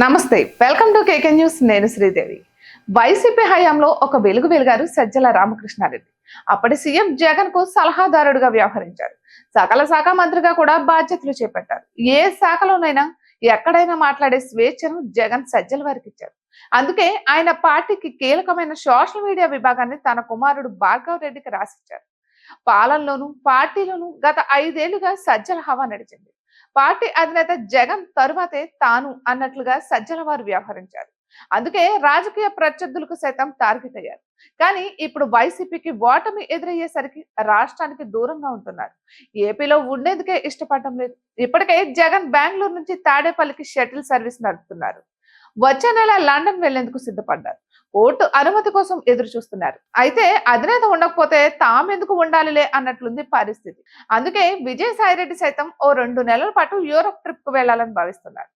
నమస్తే, welcome to KK news. నేను Sridevi. YCP హయాంలో ఒక వెలుగు వెలిగారు సజ్జల రామకృష్ణారెడ్డి. అప్పటి సీఎం జగన్ కు సలహాదారుడుగా వ్యవహరించారు. సకల శాఖ మంత్రిగా కూడా బాధ్యతలు చేపట్టారు. ఏ శాఖలోనైనా ఎక్కడైనా మాట్లాడే స్వేచ్ఛను జగన్ సజ్జల వారికి ఇచ్చారు. అందుకే ఆయన పార్టీకి కీలకమైన సోషల్ మీడియా విభాగాన్ని తన కుమారుడు భార్గవ్ రెడ్డికి రాసిచ్చారు. పాలనలోను పార్టీలోను గత 5 ఏళ్లుగా సజ్జల హవా నడిచింది. పార్టీ అధినేత జగన్ తరువాతే తాను అన్నట్లుగా సజ్జల వారు వ్యవహరించారు. అందుకే రాజకీయ ప్రత్యర్థులకు సైతం టార్గెట్ అయ్యారు. కానీ ఇప్పుడు వైసీపీకి ఓటమి ఎదురయ్యేసరికి రాష్ట్రానికి దూరంగా ఉంటున్నారు. ఏపీలో ఉండేందుకే ఇష్టపడటం లేదు. ఇప్పటికే జగన్ బెంగళూరు నుంచి తాడేపల్లికి షటిల్ సర్వీస్ నడుపుతున్నారు. వచ్చే నెల లండన్ వెళ్లేందుకు సిద్ధపడ్డారు. కోర్టు అనుమతి కోసం ఎదురు చూస్తున్నారు. అయితే అధినేత ఉండకపోతే తామెందుకు ఉండాలిలే అన్నట్లుంది పరిస్థితి. అందుకే విజయసాయిరెడ్డి సైతం ఓ 2 నెలల పాటు యూరోప్ ట్రిప్ కు వెళ్లాలని భావిస్తున్నారు.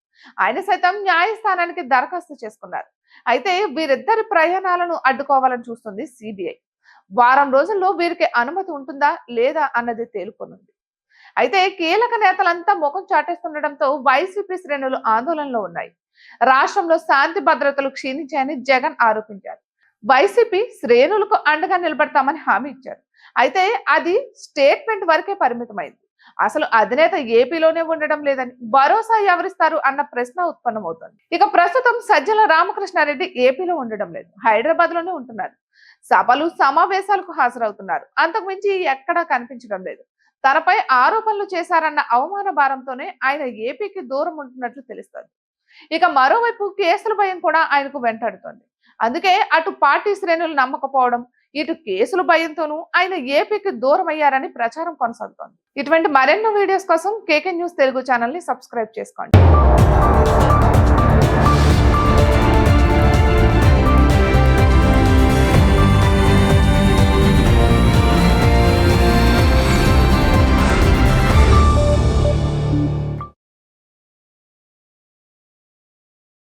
ఆయన సైతం న్యాయస్థానానికి దరఖాస్తు చేసుకున్నారు. అయితే వీరిద్దరి ప్రయాణాలను అడ్డుకోవాలని చూస్తుంది సిబిఐ. వారం రోజుల్లో వీరికి అనుమతి ఉంటుందా లేదా అన్నది తేలుకొనుంది. అయితే కీలక నేతలంతా ముఖం చాటేస్తుండటంతో వైసీపీ శ్రేణులు ఆందోళనలో ఉన్నాయి. రాష్ట్రంలో శాంతి భద్రతలు క్షీణించాయని జగన్ ఆరోపించారు. వైసీపీ శ్రేణులకు అండగా నిలబడతామని హామీ ఇచ్చారు. అయితే అది స్టేట్మెంట్ వరకే పరిమితమైంది. అసలు అధినేత ఏపీలోనే ఉండడం లేదని భరోసా ఎవరిస్తారు అన్న ప్రశ్న ఉత్పన్నమవుతోంది. ఇక ప్రస్తుతం సజ్జల రామకృష్ణారెడ్డి ఏపీలో ఉండడం లేదు, హైదరాబాద్ లోనే ఉంటున్నారు. సభలు సమావేశాలకు హాజరవుతున్నారు. అంతకుమించి ఎక్కడా కనిపించడం లేదు. తనపై ఆరోపణలు చేశారన్న అవమాన భారంతోనే ఆయన ఏపీకి దూరం ఉంటున్నట్లు తెలుస్తోంది. ఇక మరోవైపు కేసుల భయం కూడా ఆయనకు వెంటాడుతోంది. అందుకే అటు పార్టీ శ్రేణులు నమ్మకపోవడం, ఇటు కేసుల భయంతోనూ ఆయన ఏపీకి దూరం అయ్యారని ప్రచారం కొనసాగుతోంది. ఇటువంటి మరెన్నో వీడియోస్ కోసం కేకే న్యూస్ తెలుగు ఛానల్ ని సబ్స్క్రైబ్ చేసుకోండి.